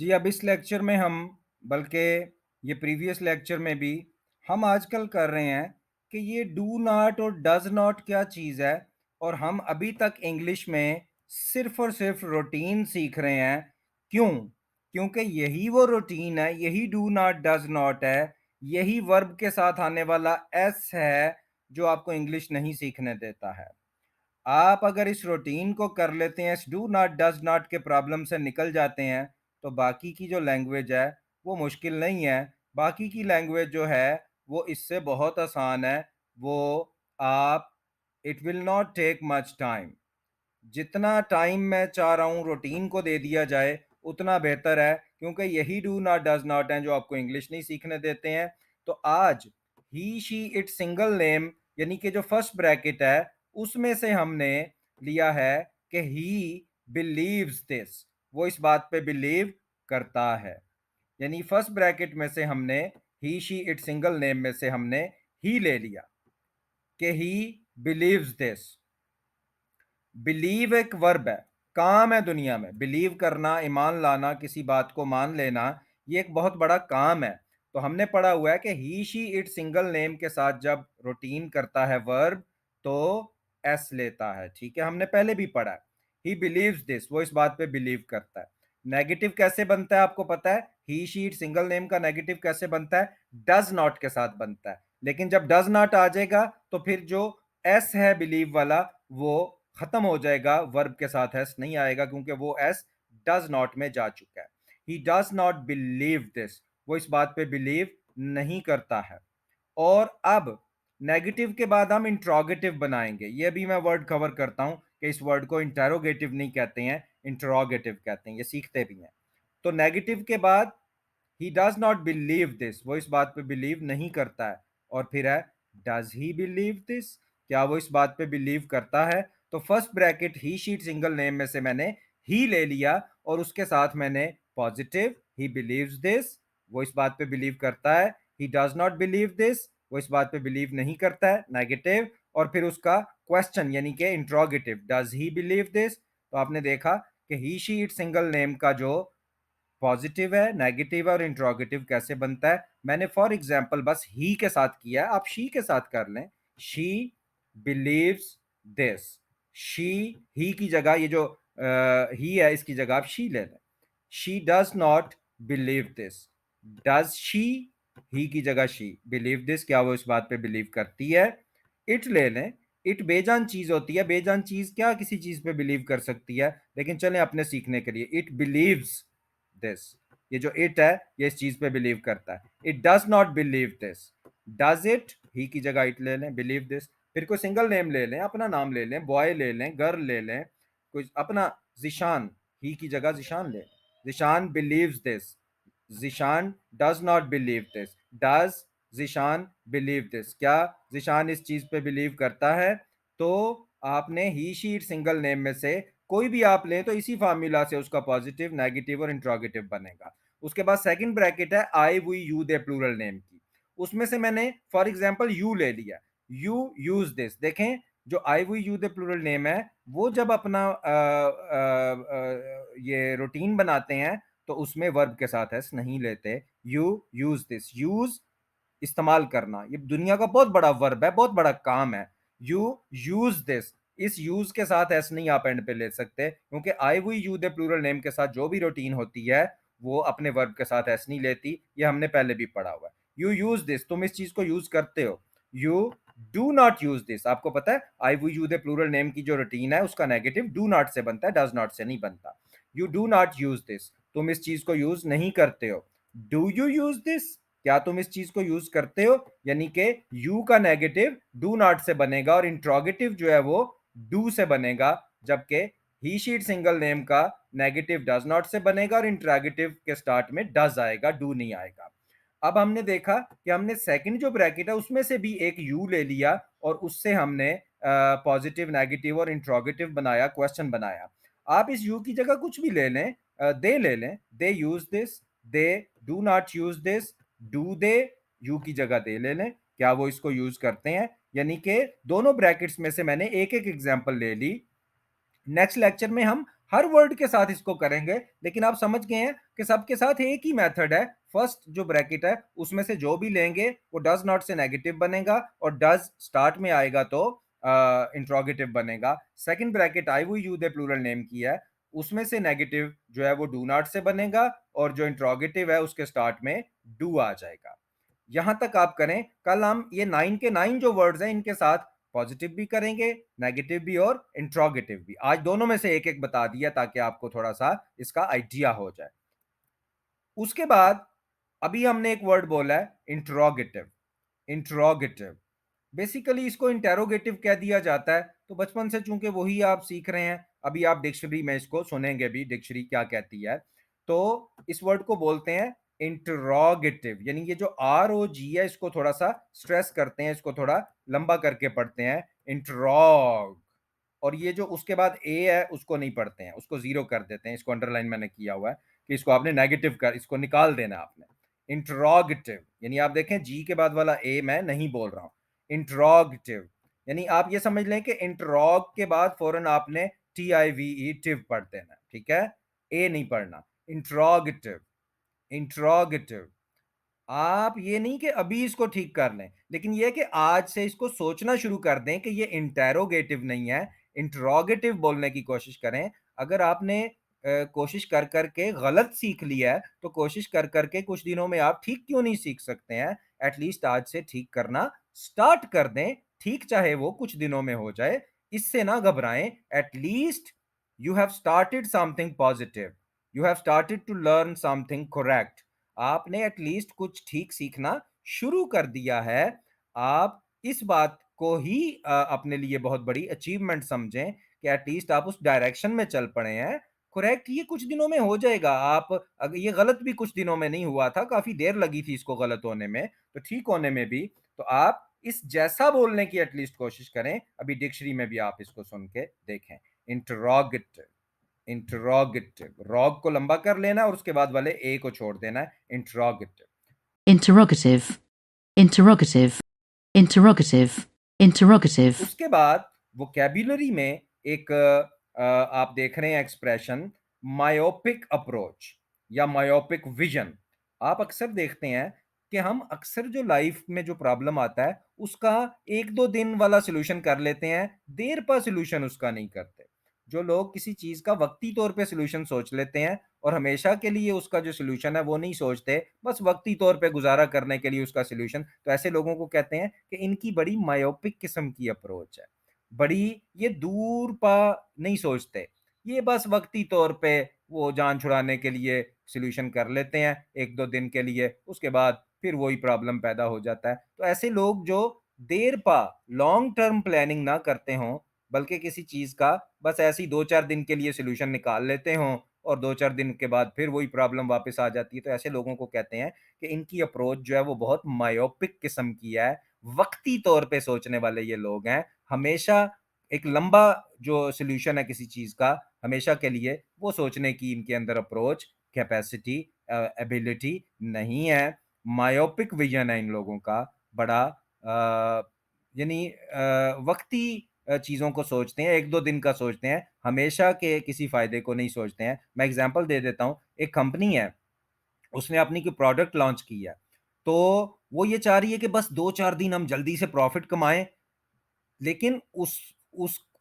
जी, अब इस लेक्चर में हम बल्कि ये प्रीवियस लेक्चर में भी हम आजकल कर रहे हैं कि ये डू नॉट और डज़ नॉट क्या चीज़ है और हम अभी तक इंग्लिश में सिर्फ़ और सिर्फ़ रूटीन सीख रहे हैं। क्यों? क्योंकि यही वो रूटीन है, यही डू नॉट डज़ नॉट है, यही वर्ब के साथ आने वाला एस है, जो आपको इंग्लिश नहीं सीखने देता है। आप अगर इस रूटीन को कर लेते हैं, इस डू नॉट डज नॉट के प्रॉब्लम से निकल जाते हैं, तो बाकी की जो लैंग्वेज है वो मुश्किल नहीं है। बाकी की लैंग्वेज जो है वो इससे बहुत आसान है। वो आप it will not take much time. जितना टाइम मैं चाह रहा हूँ रूटीन को दे दिया जाए उतना बेहतर है, क्योंकि यही डू नॉट डज नॉट हैं जो आपको इंग्लिश नहीं सीखने देते हैं। तो आज ही शी इट सिंगल नेम यानी कि जो फर्स्ट ब्रैकेट है उसमें से हमने लिया है कि ही बिलीव्स दिस, वो इस बात पे बिलीव करता है। यानी फर्स्ट ब्रैकेट में से हमने ही शी इट सिंगल नेम में से हमने ही ले लिया कि ही बिलीव्स दिस। बिलीव एक वर्ब है, काम है दुनिया में। बिलीव करना, ईमान लाना, किसी बात को मान लेना, ये एक बहुत बड़ा काम है। तो हमने पढ़ा हुआ है कि ही शी इट सिंगल नेम के साथ जब रूटीन करता है वर्ब तो एस लेता है। ठीक है, हमने पहले भी पढ़ा है। ही बिलीव्स दिस, वो इस बात पे बिलीव करता है। नेगेटिव कैसे बनता है आपको पता है? ही शी इट सिंगल नेम का नेगेटिव कैसे बनता है? डज नॉट के साथ बनता है। लेकिन जब डज नॉट आ जाएगा तो फिर जो एस है बिलीव वाला वो खत्म हो जाएगा, वर्ब के साथ एस नहीं आएगा क्योंकि वो एस डज नॉट में जा चुका है। He does not believe this, वो इस बात पे बिलीव नहीं करता है। और अब नेगेटिव के बाद हम इंट्रोगेटिव बनाएंगे। ये भी मैं वर्ड कवर करता हूं कि इस वर्ड को इंटेरोगेटिव नहीं कहते हैं, इंट्रोगेटिव कहते हैं, ये सीखते भी हैं। तो नेगेटिव के बाद he does not believe this, वो इस बात पे बिलीव नहीं करता है। और फिर है डज ही बिलीव दिस, क्या वो इस बात पे बिलीव करता है? तो फर्स्ट ब्रैकेट ही शीट सिंगल नेम में से मैंने ही ले लिया और उसके साथ मैंने पॉजिटिव ही बिलीव्स दिस, वो इस बात पे बिलीव करता है। He does not believe this, वो इस बात पे बिलीव नहीं करता है, नेगेटिव। और फिर उसका क्वेश्चन यानी कि interrogative, does he believe this. तो आपने देखा कि ही शी इट सिंगल नेम का जो पॉजिटिव है, नेगेटिव है और इंट्रोगेटिव कैसे बनता है मैंने फॉर एग्जांपल बस ही के साथ किया है, आप शी के साथ कर लें। She beliefs this. She, he की जगह ये जो ही है इसकी जगह आप शी ले लें। She does not believe this. Does she, he की जगह शी, बिलीव दिस, क्या वो इस बात पे बिलीव करती है? इट ले लें। इट बेजान चीज होती है, बेजान चीज क्या किसी चीज पे बिलीव कर सकती है? लेकिन चलें अपने सीखने के लिए, इट बिलीव्स दिस, ये जो इट है ये इस चीज पे बिलीव करता है। It does not believe this. Does it, he की जगह इट ले लें, बिलीव दिस। फिर कोई सिंगल नेम ले लें, अपना नाम ले लें, बॉय ले लें, गर्ल ले लें, कोई अपना, जिशान, ही की जगह जिशान ले। Zeeshan believes this. Zeeshan does not believe this. Does Zeeshan believe this, क्या जिशान इस चीज पे बिलीव करता है? तो आपने ही शीट सिंगल नेम में से कोई भी आप लें तो इसी फार्मूला से उसका पॉजिटिव, नेगेटिव और इंट्रोगेटिव बनेगा। उसके बाद सेकंड ब्रैकेट है I we you they plural name की, उसमें से मैंने फॉर एग्जांपल यू ले लिया। यू यूज दिस, देखें जो I we you they plural name है वो जब अपना ये रूटीन बनाते हैं तो उसमें वर्ब के साथ एस नहीं लेते। यू यूज दिस, यूज इस्तेमाल करना, ये दुनिया का बहुत बड़ा वर्ब है, बहुत बड़ा काम है। यू यूज दिस, इस यूज के साथ एस नहीं आप एंड पे ले सकते, क्योंकि I we you they plural name के साथ जो भी रूटीन होती है वो अपने वर्ब के साथ एस नहीं लेती, ये हमने पहले भी पढ़ा हुआ है। यू यूज दिस, तुम इस चीज को यूज करते हो। You do not use this, आपको पता है I we you they plural name की जो रूटीन है उसका नेगेटिव डू नॉट से बनता है, डज नॉट से नहीं बनता। You do not use this, तुम इस चीज को यूज नहीं करते हो। डू यू यूज दिस, क्या तुम इस चीज को यूज करते हो? यानी कि यू का नेगेटिव डू नॉट से बनेगा और इंट्रोगेटिव जो है वो डू से बनेगा, जबकि ही शीट सिंगल नेम का नेगेटिव डज नॉट से बनेगा और इंट्रोगेटिव के स्टार्ट में डज आएगा, डू नहीं आएगा। अब हमने देखा कि हमने सेकंड जो ब्रैकेट है उसमें से भी एक यू ले लिया और उससे हमने पॉजिटिव, नेगेटिव और इंट्रोगेटिव बनाया, क्वेश्चन बनाया। आप इस यू की जगह कुछ भी ले लें, दे ले लें, they use this, they do not use this, do they, you की जगह दे ले लें, क्या वो इसको यूज करते हैं? यानी कि दोनों ब्रैकेट्स में से मैंने एक एक एग्जांपल ले ली। नेक्स्ट लेक्चर में हम हर वर्ड के साथ इसको करेंगे, लेकिन आप समझ गए हैं कि सबके साथ एक ही मेथड है। फर्स्ट जो ब्रैकेट है उसमें से जो भी लेंगे वो डज नॉट से नेगेटिव बनेगा, और डज स्टार्ट में आएगा तो इंट्रोगेटिव बनेगा। सेकंड ब्रैकेट आई वो यू दे प्लूरल नेम की है, उसमें से नेगेटिव जो है वो डू नॉट से बनेगा, और जो इंट्रोगेटिव है उसके स्टार्ट में डू आ जाएगा। यहां तक आप करें। कल हम ये 9 के 9 जो वर्ड्स हैं इनके साथ पॉजिटिव भी करेंगे, नेगेटिव भी और इंट्रोगेटिव भी। आज दोनों में से एक एक बता दिया ताकि आपको थोड़ा सा इसका आइडिया हो जाए। उसके बाद अभी हमने एक वर्ड बोला है इंट्रोगेटिव। इंट्रोगेटिव बेसिकली इसको इंटेरोगेटिव कह दिया जाता है, तो बचपन से चूंकि वही आप सीख रहे हैं, अभी आप डिक्शनरी में इसको सुनेंगे भी डिक्शनरी क्या कहती है। तो इस वर्ड को बोलते हैं इंटरोगेटिव, यानी ये जो आर ओ जी है इसको थोड़ा सा स्ट्रेस करते हैं, इसको थोड़ा लंबा करके पढ़ते हैं, इंटरोग। और ये जो उसके बाद ए है उसको नहीं पढ़ते हैं, उसको जीरो कर देते हैं, इसको अंडरलाइन मैंने किया हुआ है कि इसको आपने नेगेटिव कर, इसको निकाल देना आपने। इंटरोगेटिव यानी आप देखें जी के बाद वाला ए मैं नहीं बोल रहा हूं, इंटरोगेटिव यानी आप ये समझ लें कि इंटरोग के बाद फौरन आपने टी आई वी ई टिव पढ़ देना, ठीक है, ए नहीं पढ़ना। Interrogative, interrogative. आप ये नहीं कि अभी इसको ठीक कर लें, लेकिन ये कि आज से इसको सोचना शुरू कर दें कि ये इंटेरोगेटिव नहीं है, इंट्रोगेटिव बोलने की कोशिश करें। अगर आपने कोशिश कर करके गलत सीख लिया है, तो कोशिश कर करके कुछ दिनों में आप ठीक क्यों नहीं सीख सकते हैं? एटलीस्ट आज से ठीक करना स्टार्ट कर दें, ठीक चाहे वो कुछ दिनों में हो जाए, इससे ना घबराएं। At least you have started something positive, you have started to learn something correct. आपने एटलीस्ट कुछ ठीक सीखना शुरू कर दिया है। आप इस बात को ही अपने लिए बहुत बड़ी अचीवमेंट समझें कि एटलीस्ट आप उस डायरेक्शन में चल पड़े हैं। करेक्ट, ये कुछ दिनों में हो जाएगा। आप अगर ये गलत भी कुछ दिनों में नहीं हुआ था, काफी देर लगी थी इसको गलत होने में, तो ठीक होने में भी। तो आप इस जैसा बोलने की एटलीस्ट कोशिश करें। अभी डिक्शनरी में भी आप इसको सुन के देखें। इंटरोगेटिव, इंटरोगेटिव, रॉग को लंबा कर लेना और उसके बाद वाले ए को छोड़ देना है। Interrogative, interrogative, interrogative, interrogative, interrogative, उसके बाद वोकेबुलरी में एक आप देख रहे हैं एक्सप्रेशन मायोपिक अप्रोच या मायोपिक विजन। आप अक्सर देखते हैं कि हम अक्सर जो लाइफ में जो प्रॉब्लम आता है उसका एक दो दिन वाला सोल्यूशन कर लेते हैं, देर पा सोल्यूशन उसका नहीं करते। जो लोग किसी चीज का वक्ती तौर पे सोल्यूशन सोच लेते हैं और हमेशा के लिए उसका जो सोल्यूशन है वो नहीं सोचते, बस वक्ती तौर पे गुजारा करने के लिए उसका सोल्यूशन, तो ऐसे लोगों को कहते हैं कि इनकी बड़ी मायोपिक किस्म की अप्रोच है। बड़ी ये दूर पा नहीं सोचते, ये बस वक्ती तौर पे वो जान छुड़ाने के लिए सोल्यूशन कर लेते हैं एक दो दिन के लिए, उसके बाद फिर वही प्रॉब्लम पैदा हो जाता है। तो ऐसे लोग जो देर पा लॉन्ग टर्म प्लानिंग ना करते हों, बल्कि किसी चीज का बस ऐसे ही दो चार दिन के लिए सोल्यूशन निकाल लेते हों और दो चार दिन के बाद फिर वही प्रॉब्लम वापस आ जाती है, तो ऐसे लोगों को कहते हैं कि इनकी अप्रोच जो है वो बहुत मायोपिक किस्म की है। वक्ती तौर पे सोचने वाले ये लोग हैं। हमेशा एक लंबा जो सोल्यूशन है किसी चीज का, हमेशा के लिए वो सोचने की इनके अंदर अप्रोच, कैपेसिटी, एबिलिटी नहीं है। मायोपिक विजन है इन लोगों का बड़ा, यानी वक्ती चीजों को सोचते हैं, एक दो दिन का सोचते हैं, हमेशा के किसी फायदे को नहीं सोचते हैं। मैं एग्जांपल दे देता हूँ। एक कंपनी है, उसने अपनी कोई प्रोडक्ट लॉन्च की है, तो वो ये चाह रही है कि बस दो चार दिन हम जल्दी से प्रॉफिट कमाएं। लेकिन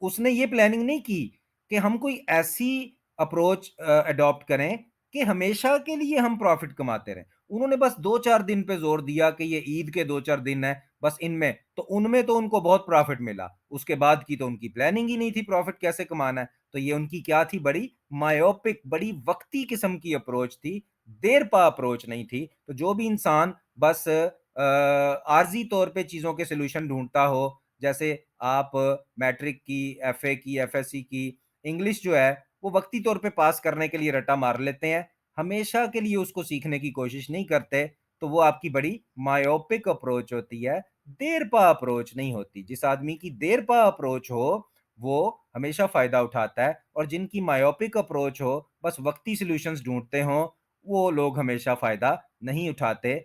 उसने ये प्लानिंग नहीं की कि हम कोई ऐसी अप्रोच अडॉप्ट करें कि हमेशा के लिए हम प्रॉफिट कमाते रहें। उन्होंने बस दो चार दिन पे जोर दिया कि ये ईद के दो चार दिन है, बस इनमें तो उनमें तो उनको बहुत प्रॉफिट मिला, उसके बाद की तो उनकी प्लानिंग ही नहीं थी प्रॉफिट कैसे कमाना है। तो ये उनकी क्या थी, बड़ी मायोपिक, बड़ी वक्ती किस्म की अप्रोच थी, देर पा अप्रोच नहीं थी। तो जो भी इंसान बस आर्जी तौर पे चीजों के सोल्यूशन ढूंढता हो, जैसे आप मैट्रिक की, एफए की, एफएससी की इंग्लिश जो है वो वक्ती तौर पे पास करने के लिए रट्टा मार लेते हैं, हमेशा के लिए उसको सीखने की कोशिश नहीं करते, तो वो आपकी बड़ी मायोपिक अप्रोच होती है, देर पा अप्रोच नहीं होती। जिस आदमी की देर पा अप्रोच हो वो हमेशा फायदा उठाता है, और जिनकी मायोपिक अप्रोच हो, बस वक्ती सॉल्यूशंस ढूंढते हो, वो लोग हमेशा फायदा नहीं उठाते।